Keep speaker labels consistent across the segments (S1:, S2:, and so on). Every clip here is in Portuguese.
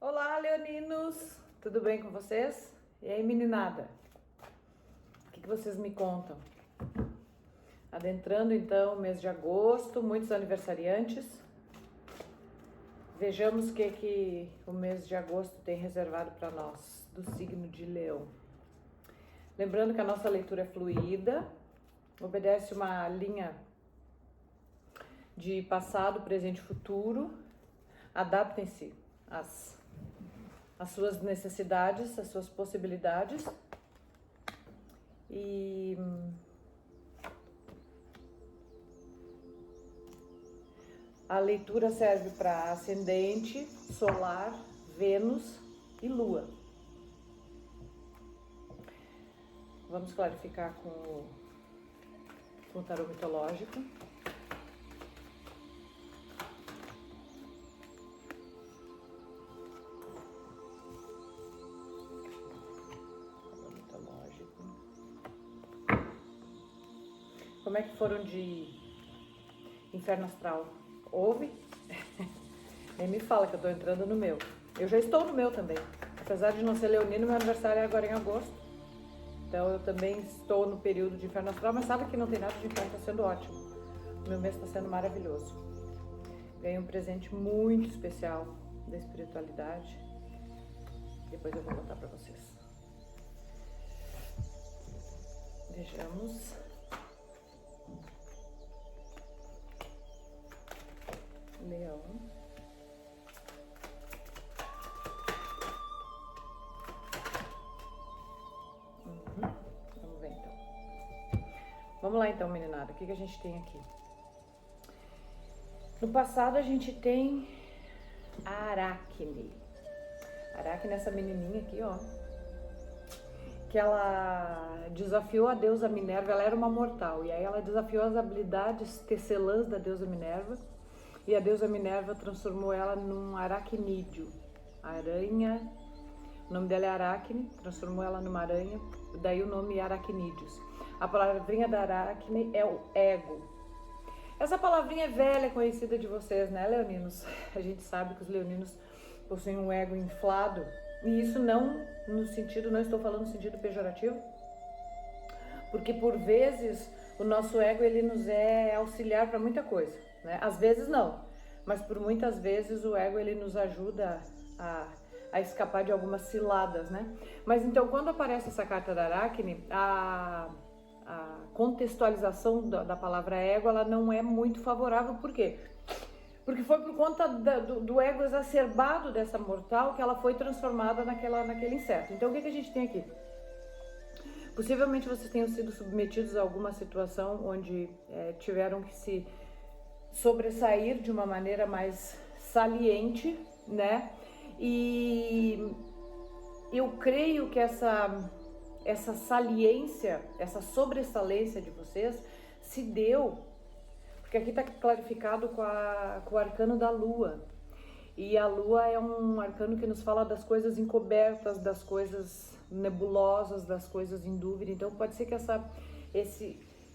S1: Olá, leoninos! Tudo bem com vocês? E aí, meninada? O que vocês me contam? Adentrando então o mês de agosto, muitos aniversariantes. Vejamos o que o mês de agosto tem reservado para nós, do signo de Leão. Lembrando que a nossa leitura é fluida, obedece uma linha de passado, presente e futuro. Adaptem-se às suas necessidades, às suas possibilidades. E a leitura serve para ascendente, solar, Vênus e Lua. Vamos clarificar com o tarô mitológico. Como é que foram de inferno astral? Houve? Nem me fala que eu tô entrando no meu. Eu já estou no meu também. Apesar de não ser leonino, meu aniversário é agora em agosto. Então eu também estou no período de inferno astral, mas sabe que não tem nada de inferno, tá sendo ótimo. O meu mês está sendo maravilhoso. Ganhei um presente muito especial da espiritualidade. Depois eu vou contar pra vocês. Vejamos. Leão. Vamos ver então. Vamos lá então, meninada. O que a gente tem aqui? No passado a gente tem a Aracne. Aracne é essa menininha aqui, ó. Que ela desafiou a deusa Minerva. Ela era uma mortal. E aí ela desafiou as habilidades tecelãs da deusa Minerva. E a deusa Minerva transformou ela num aracnídeo, aranha. O nome dela é Aracne, transformou ela numa aranha, daí o nome Aracnídeos. A palavrinha da Aracne é o ego. Essa palavrinha é velha, conhecida de vocês, né, leoninos? A gente sabe que os leoninos possuem um ego inflado, e isso não estou falando no sentido pejorativo, porque por vezes o nosso ego ele nos é auxiliar para muita coisa, né? Às vezes não, mas por muitas vezes o ego ele nos ajuda a escapar de algumas ciladas, né? Mas então quando aparece essa carta da Aracne, a contextualização da palavra ego ela não é muito favorável. Por quê? Porque foi por conta do ego exacerbado dessa mortal que ela foi transformada naquele inseto. Então o que a gente tem aqui? Possivelmente vocês tenham sido submetidos a alguma situação onde tiveram que se sobressair de uma maneira mais saliente, né? E eu creio que essa saliência, essa sobressalência de vocês se deu, porque aqui está clarificado com o arcano da Lua. E a Lua é um arcano que nos fala das coisas encobertas, das coisas nebulosas, das coisas em dúvida. Então pode ser que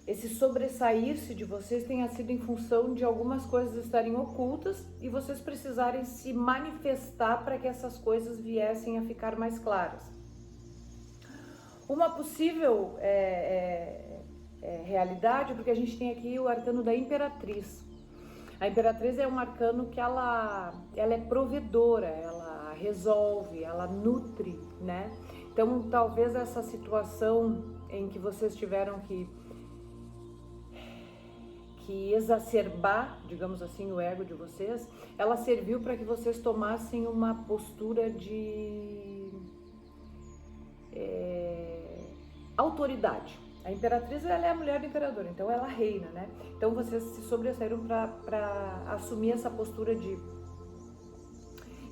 S1: esse sobressair-se de vocês tenha sido em função de algumas coisas estarem ocultas e vocês precisarem se manifestar para que essas coisas viessem a ficar mais claras. Uma possível realidade, porque a gente tem aqui o arcano da Imperatriz. A Imperatriz é um arcano que ela é provedora, ela resolve, ela nutre, né? Então talvez essa situação em que vocês tiveram que exacerbar, digamos assim, o ego de vocês, ela serviu para que vocês tomassem uma postura de autoridade. A Imperatriz ela é a mulher do imperador, então ela reina, né? Então vocês se sobressaíram para assumir essa postura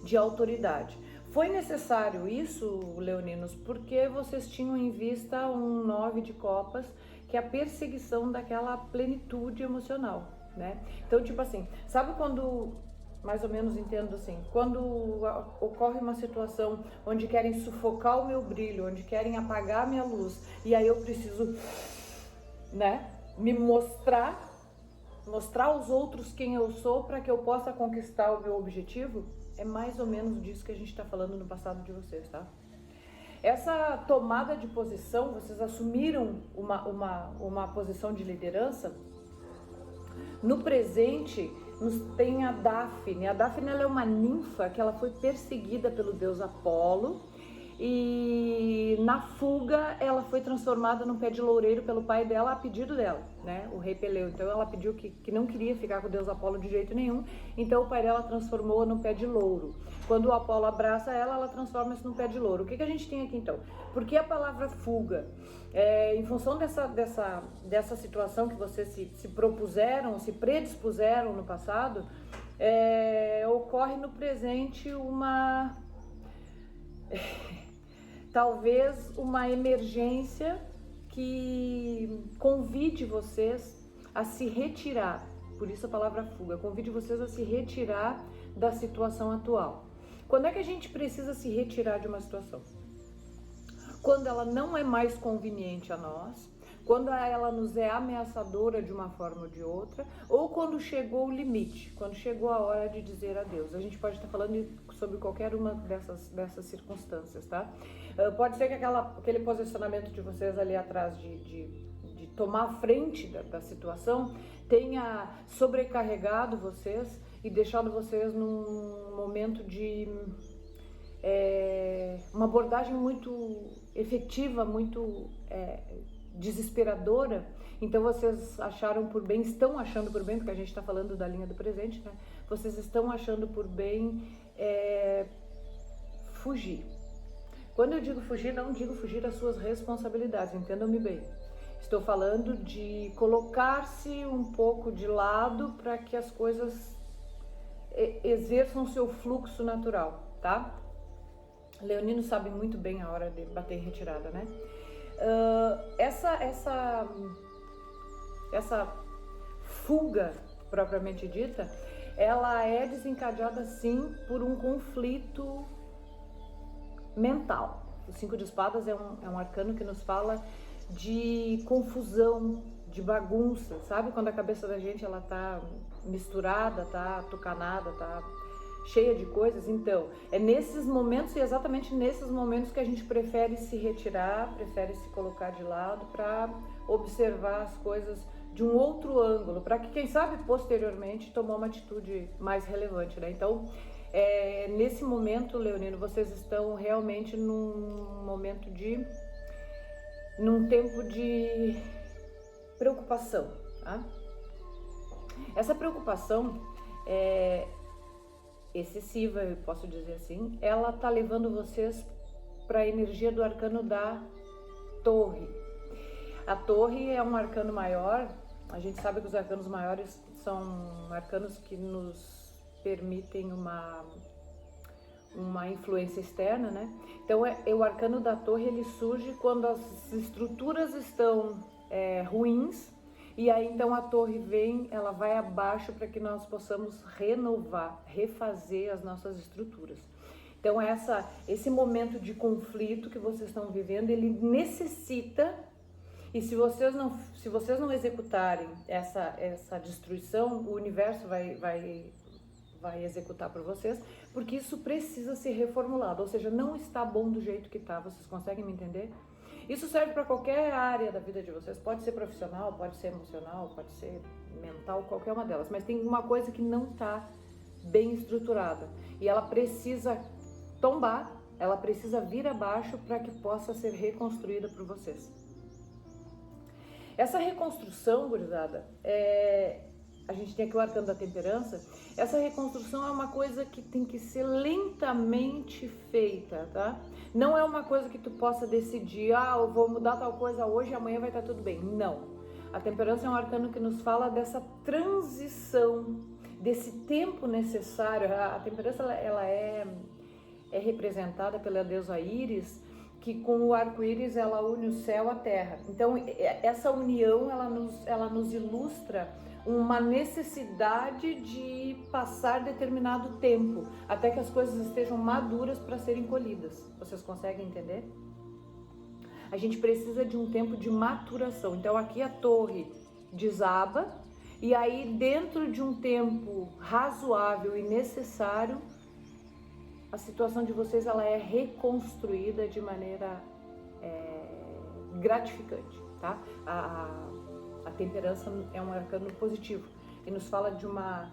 S1: de autoridade. Foi necessário isso, leoninos, porque vocês tinham em vista um 9 de copas, que é a perseguição daquela plenitude emocional, né? Então, tipo assim, sabe quando, mais ou menos entendo assim, quando ocorre uma situação onde querem sufocar o meu brilho, onde querem apagar a minha luz, e aí eu preciso, né, me mostrar aos outros quem eu sou para que eu possa conquistar o meu objetivo? é mais ou menos disso que a gente está falando no passado de vocês, tá? Essa tomada de posição, vocês assumiram uma posição de liderança. No presente, tem a Daphne. A Daphne, ela é uma ninfa que ela foi perseguida pelo deus Apolo. E na fuga ela foi transformada num pé de loureiro pelo pai dela a pedido dela, né? O rei Peleu. Então ela pediu que não queria ficar com o deus Apolo de jeito nenhum. Então o pai dela transformou num pé de louro. Quando o Apolo abraça ela, ela transforma-se num pé de louro. O que a gente tem aqui então? Por que a palavra fuga? Em função dessa situação que vocês se propuseram, se predispuseram no passado, ocorre no presente talvez uma emergência que convide vocês a se retirar, por isso a palavra fuga, convide vocês a se retirar da situação atual. Quando é que a gente precisa se retirar de uma situação? Quando ela não é mais conveniente a nós, quando ela nos é ameaçadora de uma forma ou de outra, ou quando chegou o limite, quando chegou a hora de dizer adeus. A gente pode estar falando sobre qualquer uma dessas circunstâncias, tá? Pode ser que aquele posicionamento de vocês ali atrás de tomar a frente da situação tenha sobrecarregado vocês e deixado vocês num momento de uma abordagem muito efetiva, muito desesperadora. Então vocês acharam por bem, estão achando por bem, porque a gente está falando da linha do presente, né? Vocês estão achando por bem fugir. Quando eu digo fugir, não digo fugir das suas responsabilidades, entendam-me bem. Estou falando de colocar-se um pouco de lado para que as coisas exerçam o seu fluxo natural, tá? Leonino sabe muito bem a hora de bater em retirada, né? Essa fuga propriamente dita, ela é desencadeada sim por um conflito mental. O 5 de espadas é um arcano que nos fala de confusão, de bagunça, sabe? Quando a cabeça da gente ela tá misturada, tá tucanada, tá cheia de coisas. Então, é nesses momentos e exatamente nesses momentos que a gente prefere se retirar, prefere se colocar de lado para observar as coisas de um outro ângulo, para que, quem sabe, posteriormente, tomar uma atitude mais relevante, né? Então, nesse momento, Leonino, vocês estão realmente num tempo de preocupação, tá? Essa preocupação excessiva, eu posso dizer assim, ela tá levando vocês para a energia do arcano da torre. A torre é um arcano maior. A gente sabe que os arcanos maiores são arcanos que nos permitem uma influência externa, né? Então o arcano da torre, ele surge quando as estruturas estão ruins. E aí então a torre vem, ela vai abaixo para que nós possamos renovar, refazer as nossas estruturas. Então esse momento de conflito que vocês estão vivendo, ele necessita, e se vocês não executarem essa destruição, o universo vai executar por vocês, porque isso precisa ser reformulado, ou seja, não está bom do jeito que está. Vocês conseguem me entender? Isso serve para qualquer área da vida de vocês, pode ser profissional, pode ser emocional, pode ser mental, qualquer uma delas, mas tem uma coisa que não está bem estruturada e ela precisa tombar, ela precisa vir abaixo para que possa ser reconstruída por vocês. Essa reconstrução, gurizada, a gente tem aqui o arcano da temperança. Essa reconstrução é uma coisa que tem que ser lentamente feita, tá? Não é uma coisa que tu possa decidir, eu vou mudar tal coisa hoje e amanhã vai estar tudo bem. Não. A temperança é um arcano que nos fala dessa transição, desse tempo necessário. A temperança ela é representada pela deusa Íris, que com o arco-íris ela une o céu à terra. Então essa união ela nos ilustra uma necessidade de passar determinado tempo até que as coisas estejam maduras para serem colhidas. Vocês conseguem entender? A gente precisa de um tempo de maturação. Então aqui a torre desaba e aí dentro de um tempo razoável e necessário a situação de vocês ela é reconstruída de maneira gratificante, tá? A temperança é um arcano positivo e nos fala de uma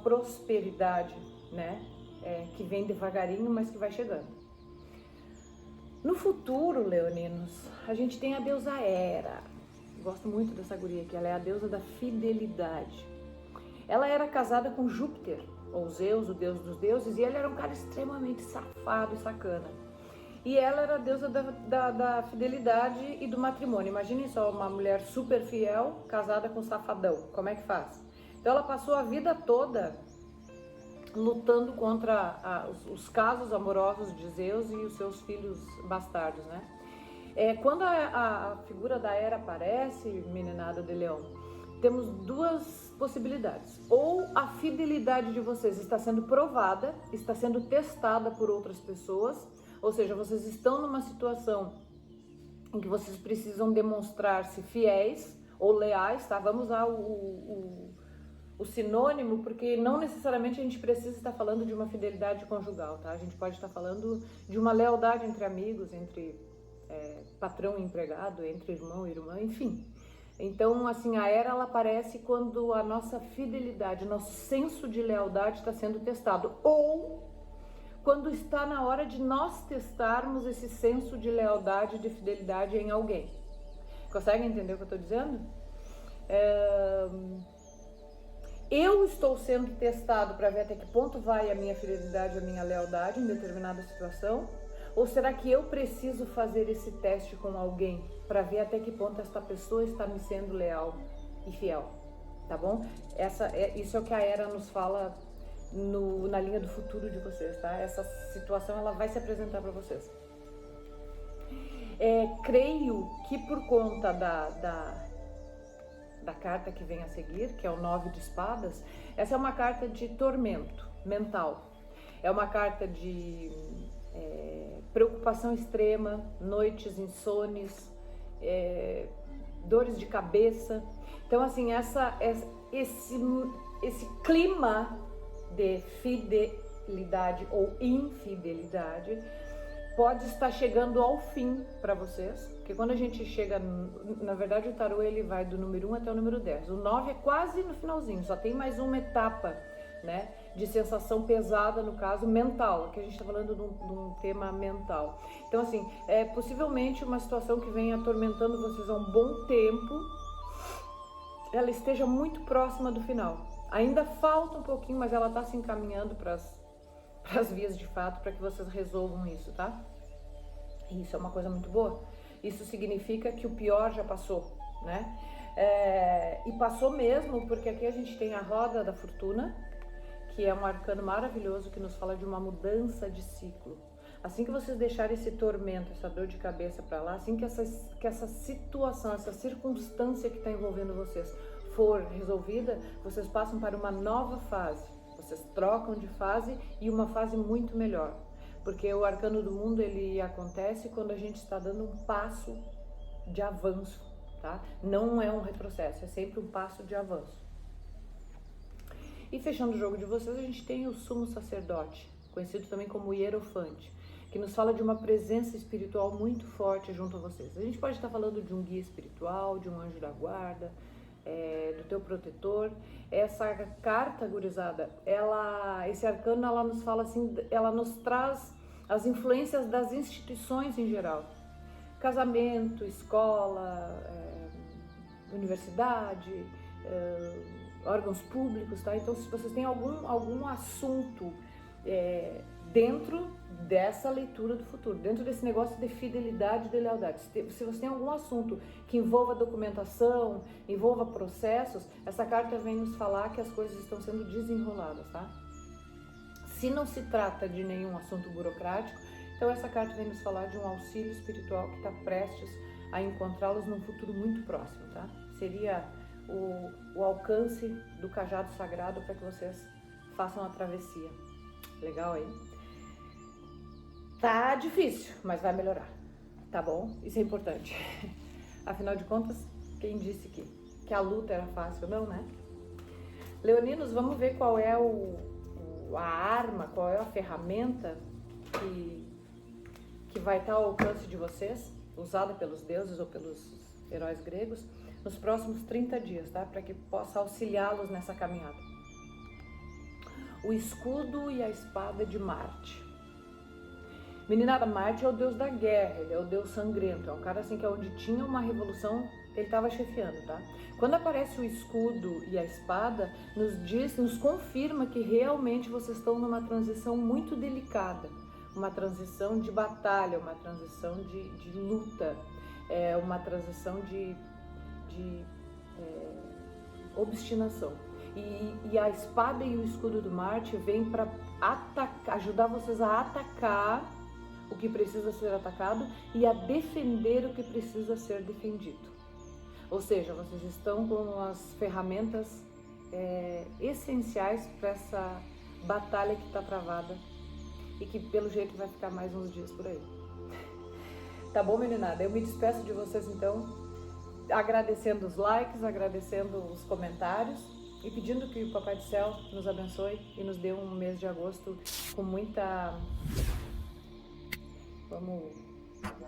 S1: prosperidade, né? Que vem devagarinho, mas que vai chegando. No futuro, leoninos, a gente tem a deusa Hera. Gosto muito dessa guria aqui, ela é a deusa da fidelidade. Ela era casada com Júpiter, ou Zeus, o deus dos deuses, e ele era um cara extremamente safado e sacana. E ela era a deusa da fidelidade e do matrimônio. Imaginem só uma mulher super fiel, casada com um safadão. Como é que faz? Então ela passou a vida toda lutando contra os casos amorosos de Zeus e os seus filhos bastardos, né? Quando a figura da Hera aparece, meninada de leão, temos duas possibilidades. Ou a fidelidade de vocês está sendo provada, está sendo testada por outras pessoas, ou seja, vocês estão numa situação em que vocês precisam demonstrar-se fiéis ou leais, tá? Vamos usar o sinônimo, porque não necessariamente a gente precisa estar falando de uma fidelidade conjugal, tá? A gente pode estar falando de uma lealdade entre amigos, entre patrão e empregado, entre irmão e irmã, enfim. Então, assim, a Hera ela aparece quando a nossa fidelidade, nosso senso de lealdade está sendo testado, ou quando está na hora de nós testarmos esse senso de lealdade e de fidelidade em alguém. Conseguem entender o que eu estou dizendo? Eu estou sendo testado para ver até que ponto vai a minha fidelidade, a minha lealdade em determinada situação? Ou será que eu preciso fazer esse teste com alguém para ver até que ponto esta pessoa está me sendo leal e fiel? Tá bom? Isso é o que a Hera nos fala na linha do futuro de vocês, tá? Essa situação ela vai se apresentar para vocês. Creio que por conta da carta que vem a seguir, que é o 9 de espadas, essa é uma carta de tormento mental. É uma carta de preocupação extrema, noites insones, dores de cabeça. Então, assim, esse clima de fidelidade ou infidelidade pode estar chegando ao fim para vocês, porque quando a gente chega, na verdade o tarô ele vai do número 1 até o número 10, o 9 é quase no finalzinho, só tem mais uma etapa, né, de sensação pesada, no caso mental, que a gente está falando de um tema mental. Então, assim, possivelmente uma situação que vem atormentando vocês há um bom tempo, ela esteja muito próxima do final. Ainda falta um pouquinho, mas ela está se encaminhando para as vias de fato, para que vocês resolvam isso, tá? E isso é uma coisa muito boa. Isso significa que o pior já passou, né? E passou mesmo, porque aqui a gente tem a roda da fortuna, que é um arcano maravilhoso que nos fala de uma mudança de ciclo. Assim que vocês deixarem esse tormento, essa dor de cabeça para lá, assim que essa situação, essa circunstância que está envolvendo vocês for resolvida, vocês passam para uma nova fase. Vocês trocam de fase e uma fase muito melhor. Porque o arcano do mundo ele acontece quando a gente está dando um passo de avanço, tá? Não é um retrocesso, é sempre um passo de avanço. E fechando o jogo de vocês, a gente tem o sumo sacerdote, conhecido também como hierofante, que nos fala de uma presença espiritual muito forte junto a vocês. A gente pode estar falando de um guia espiritual, de um anjo da guarda, do teu protetor. Essa carta, gurizada, esse arcano, ela nos fala assim, ela nos traz as influências das instituições em geral. Casamento, escola, universidade, órgãos públicos, tá? Então, se vocês têm algum assunto dentro dessa leitura do futuro, dentro desse negócio de fidelidade e de lealdade, se você tem algum assunto que envolva documentação, envolva processos, essa carta vem nos falar que as coisas estão sendo desenroladas, tá? Se não se trata de nenhum assunto burocrático, então essa carta vem nos falar de um auxílio espiritual que está prestes a encontrá-los num futuro muito próximo, tá? Seria o alcance do cajado sagrado para que vocês façam a travessia. Legal aí? Tá difícil, mas vai melhorar, tá bom? Isso é importante. Afinal de contas, quem disse que a luta era fácil? Não, né? Leoninos, vamos ver qual é a arma, qual é a ferramenta que vai estar ao alcance de vocês, usada pelos deuses ou pelos heróis gregos, nos próximos 30 dias, tá? Para que possa auxiliá-los nessa caminhada. O escudo e a espada de Marte. Meninada, Marte é o deus da guerra, ele é o deus sangrento, é um cara assim que onde tinha uma revolução, ele estava chefiando, tá? Quando aparece o escudo e a espada, nos confirma que realmente vocês estão numa transição muito delicada, uma transição de batalha, uma transição de luta, uma transição de obstinação. E a espada e o escudo do Marte vêm para ajudar vocês a atacar o que precisa ser atacado e a defender o que precisa ser defendido. Ou seja, vocês estão com as ferramentas essenciais para essa batalha que está travada e que pelo jeito vai ficar mais uns dias por aí. Tá bom, meninada? Eu me despeço de vocês então, agradecendo os likes, agradecendo os comentários e pedindo que o Papai do Céu nos abençoe e nos dê um mês de agosto com muita... Vamos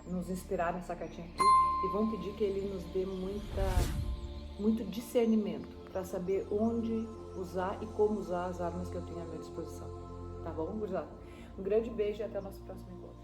S1: nos inspirar nessa cartinha aqui e vamos pedir que ele nos dê muito discernimento para saber onde usar e como usar as armas que eu tenho à minha disposição. Tá bom, gurizada? Um grande beijo e até o nosso próximo encontro.